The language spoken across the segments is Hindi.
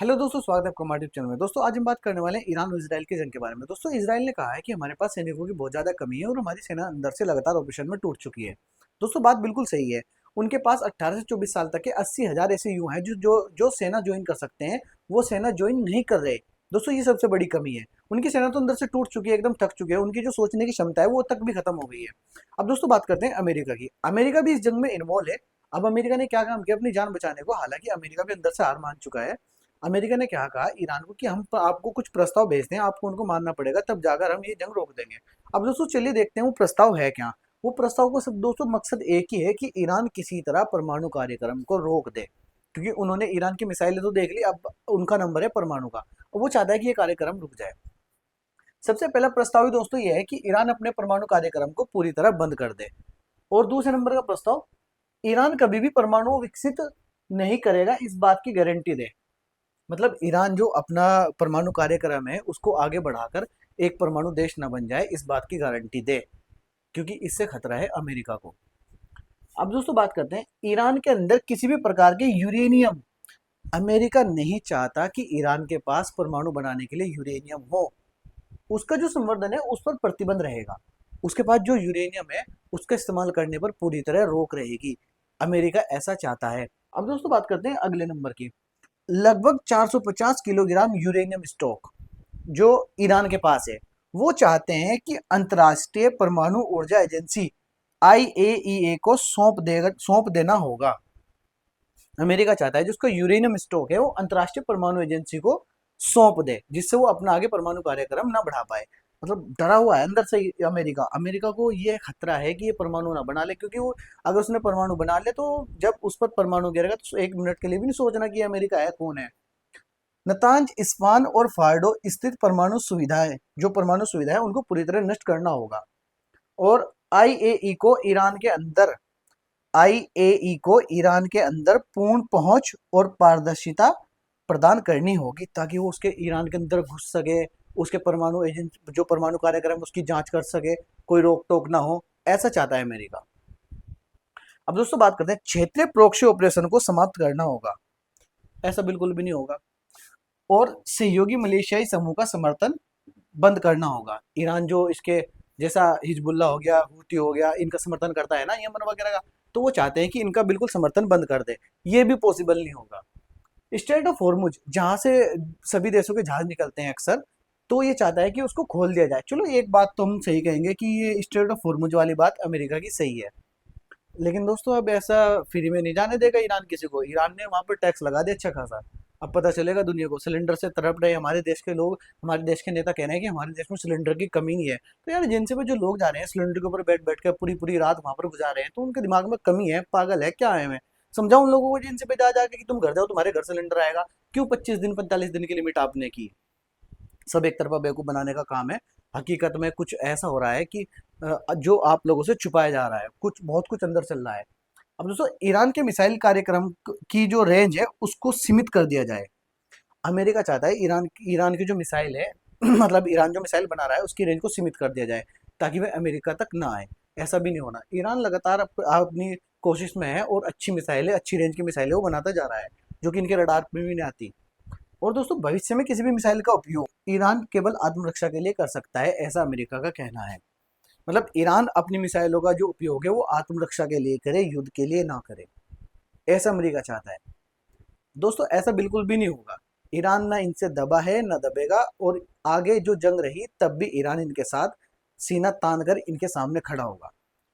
हेलो दोस्तों, स्वागत है आपका हमारे चैनल में। दोस्तों आज हम बात करने वाले हैं ईरान और इजराइल की जंग के बारे में। दोस्तों इसराइल ने कहा है कि हमारे पास सैनिकों की बहुत ज्यादा कमी है और हमारी सेना अंदर से लगातार ऑपरेशन में टूट चुकी है। दोस्तों बात बिल्कुल सही है। उनके पास 18 से 24 साल तक के 80,000 ऐसे युवा हैं जो सेना ज्वाइन कर सकते हैं। वो सेना ज्वाइन नहीं कर रहे। दोस्तों ये सबसे बड़ी कमी है। उनकी सेना तो अंदर से टूट चुकी है, एकदम थक चुकी है। उनकी जो सोचने की क्षमता है वो तक भी खत्म हो गई है। अब दोस्तों बात करते हैं अमेरिका की। अमेरिका भी इस जंग में इन्वॉल्व है। अब अमेरिका ने क्या काम किया अपनी जान बचाने को, हालांकि अमेरिका भी अंदर से हार मान चुका है। अमेरिका ने क्या कहा ईरान को कि हम आपको कुछ प्रस्ताव भेजते हैं, आपको उनको मानना पड़ेगा, तब जाकर हम ये जंग रोक देंगे। अब दोस्तों चलिए देखते हैं वो प्रस्ताव है क्या। वो प्रस्ताव को सब दोस्तों मकसद एक ही है कि ईरान किसी तरह परमाणु कार्यक्रम को रोक दे, क्योंकि उन्होंने ईरान की मिसाइलें तो देख ली, अब उनका नंबर है परमाणु का और वो चाहता है कि ये कार्यक्रम रुक जाए। सबसे पहला प्रस्ताव ही दोस्तों ये है कि ईरान अपने परमाणु कार्यक्रम को पूरी तरह बंद कर दे। और दूसरे नंबर का प्रस्ताव, ईरान कभी भी परमाणु विकसित नहीं करेगा, इस बात की गारंटी दे। मतलब ईरान जो अपना परमाणु कार्यक्रम है उसको आगे बढ़ाकर एक परमाणु देश न बन जाए, इस बात की गारंटी दे, क्योंकि इससे खतरा है अमेरिका को। अब दोस्तों बात करते हैं ईरान के अंदर किसी भी प्रकार के यूरेनियम। अमेरिका नहीं चाहता कि ईरान के पास परमाणु बनाने के लिए यूरेनियम हो। उसका जो संवर्धन है उस पर प्रतिबंध रहेगा। उसके पास जो यूरेनियम है उसका इस्तेमाल करने पर पूरी तरह रोक रहेगी। अमेरिका ऐसा चाहता है। अब दोस्तों बात करते हैं अगले नंबर की। लगभग 450 किलोग्राम यूरेनियम स्टॉक जो ईरान के पास है, वो चाहते हैं कि अंतर्राष्ट्रीय परमाणु ऊर्जा एजेंसी आईएईए को सौंप देना होगा। अमेरिका चाहता है जिसका यूरेनियम स्टॉक है वो अंतर्राष्ट्रीय परमाणु एजेंसी को सौंप दे, जिससे वो अपना आगे परमाणु कार्यक्रम ना बढ़ा पाए। मतलब डरा हुआ है अंदर से अमेरिका। अमेरिका को ये खतरा है कि ये परमाणु ना बना ले, क्योंकि वो अगर उसने परमाणु बना ले तो जब उस पर परमाणु गिरेगा तो एक मिनट के लिए भी नहीं सोचना कि अमेरिका है कौन है। नतांज, इस्फान और फार्डो स्थित परमाणु सुविधाएं, जो परमाणु सुविधा है उनको पूरी तरह नष्ट करना होगा। और आईएई को ईरान के अंदर आईएई को ईरान के अंदर पूर्ण पहुंच और पारदर्शिता प्रदान करनी होगी, ताकि वो उसके ईरान के अंदर घुस सके, उसके परमाणु एजेंट जो परमाणु कार्यक्रम उसकी जांच कर सके, कोई रोक टोक ना हो। ऐसा चाहता है अमेरिका। अब दोस्तों बात करते हैं क्षेत्रीय प्रोक्सी ऑपरेशन को समाप्त करना होगा। ऐसा बिल्कुल भी नहीं होगा। और सहयोगी मलेशियाई समूह का समर्थन बंद करना होगा। ईरान जो इसके जैसा हिजबुल्ला हो गया, हूती हो गया, इनका समर्थन करता है ना यमन वगैरह का, तो वो चाहते हैं कि इनका बिल्कुल समर्थन बंद कर दे। ये भी पॉसिबल नहीं होगा। स्ट्रेट ऑफ हॉर्मुज जहां से सभी देशों के जहाज निकलते हैं अक्सर, तो ये चाहता है कि उसको खोल दिया जाए। चलो एक बात तो हम सही कहेंगे कि ये स्ट्रेट ऑफ हॉर्मुज वाली बात अमेरिका की सही है, लेकिन दोस्तों अब ऐसा फ्री में नहीं जाने देगा ईरान किसी को। ईरान ने वहां पर टैक्स लगा दिया अच्छा खासा। अब पता चलेगा दुनिया को, सिलेंडर से तड़प रहे हमारे देश के लोग। हमारे देश के नेता कह रहे हैं कि हमारे देश में सिलेंडर की कमी नहीं है। तो यार जिनसे पे जो लोग जा रहे हैं सिलेंडर के ऊपर बैठ बैठ के पूरी पूरी रात वहां पर गुजार रहे हैं, तो उनके दिमाग में कमी है, पागल है क्या है। मैं समझाऊं उन लोगों को जिनसे पे जा जाके कि तुम घर जाओ तुम्हारे घर सिलेंडर आएगा। क्यों 25 दिन 45 दिन की लिमिट आपने की। सब एक तरफा बेवकूफ बनाने का काम है। हकीकत में कुछ ऐसा हो रहा है कि जो आप लोगों से छुपाया जा रहा है, कुछ बहुत कुछ अंदर चल रहा है। अब दोस्तों ईरान के मिसाइल कार्यक्रम की जो रेंज है उसको सीमित कर दिया जाए। अमेरिका चाहता है ईरान ईरान की जो मिसाइल है मतलब ईरान जो मिसाइल बना रहा है उसकी रेंज को सीमित कर दिया जाए, ताकि वह अमेरिका तक ना आए। ऐसा भी नहीं होना। ईरान लगातार अपनी कोशिश में है और अच्छी मिसाइलें, अच्छी रेंज की मिसाइलें वो बनाता जा रहा है, जो कि इनके रडार में भी नहीं आती। और दोस्तों भविष्य में किसी भी मिसाइल का उपयोग ईरान केवल आत्मरक्षा के लिए कर सकता है, ऐसा अमेरिका का कहना है। मतलब ईरान अपनी मिसाइलों का जो उपयोग है वो आत्मरक्षा के लिए करे, युद्ध के लिए ना करे, ऐसा अमेरिका चाहता है। दोस्तों ऐसा बिल्कुल भी नहीं होगा। ईरान ना इनसे दबा है ना दबेगा, और आगे जो जंग रही तब भी ईरान इनके साथ सीना तान कर इनके सामने खड़ा होगा।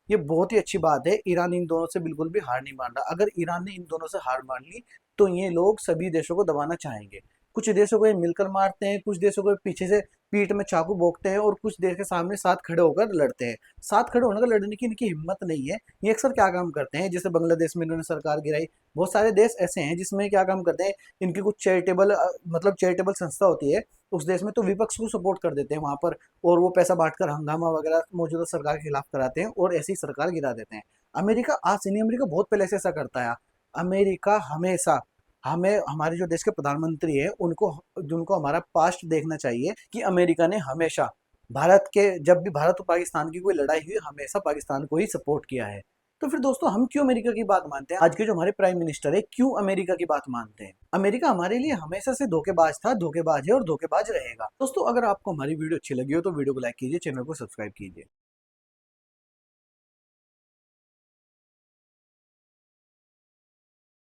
ये बहुत ही अच्छी बात है। ईरान इन दोनों से बिल्कुल भी हार नहीं मान रहा। अगर ईरान ने इन दोनों से हार मान ली तो ये लोग सभी देशों को दबाना चाहेंगे। कुछ देशों को ये मिलकर मारते हैं, कुछ देशों को पीछे से पीठ में चाकू भोंकते हैं, और कुछ देश के सामने साथ खड़े होकर लड़ते हैं। साथ खड़े होने का लड़ने की इनकी हिम्मत नहीं है। ये अक्सर क्या काम करते हैं, जैसे बांग्लादेश में इन्होंने सरकार गिराई। बहुत सारे देश ऐसे हैं जिसमें क्या काम करते हैं, इनकी कुछ चैरिटेबल मतलब चैरिटेबल संस्था होती है उस देश में, तो विपक्ष को सपोर्ट कर देते हैं वहां पर, और वो पैसा बांटकर हंगामा वगैरह मौजूदा सरकार के खिलाफ कराते हैं और ऐसी सरकार गिरा देते हैं। अमेरिका आज से नहीं, अमेरिका बहुत पहले से ऐसा करता है। अमेरिका हमेशा, हमें हमारे जो देश के प्रधानमंत्री है उनको जिनको हमारा पास्ट देखना चाहिए कि अमेरिका ने हमेशा भारत के, जब भी भारत और पाकिस्तान की कोई लड़ाई हुई, हमेशा पाकिस्तान को ही सपोर्ट किया है। तो फिर दोस्तों हम क्यों अमेरिका की बात मानते हैं? आज के जो हमारे प्राइम मिनिस्टर है क्यों अमेरिका की बात मानते हैं? अमेरिका हमारे लिए हमेशा से धोखेबाज था, धोखेबाज है और धोखेबाज रहेगा। दोस्तों अगर आपको हमारी वीडियो अच्छी लगी हो तो वीडियो को लाइक कीजिए, चैनल को सब्सक्राइब कीजिए।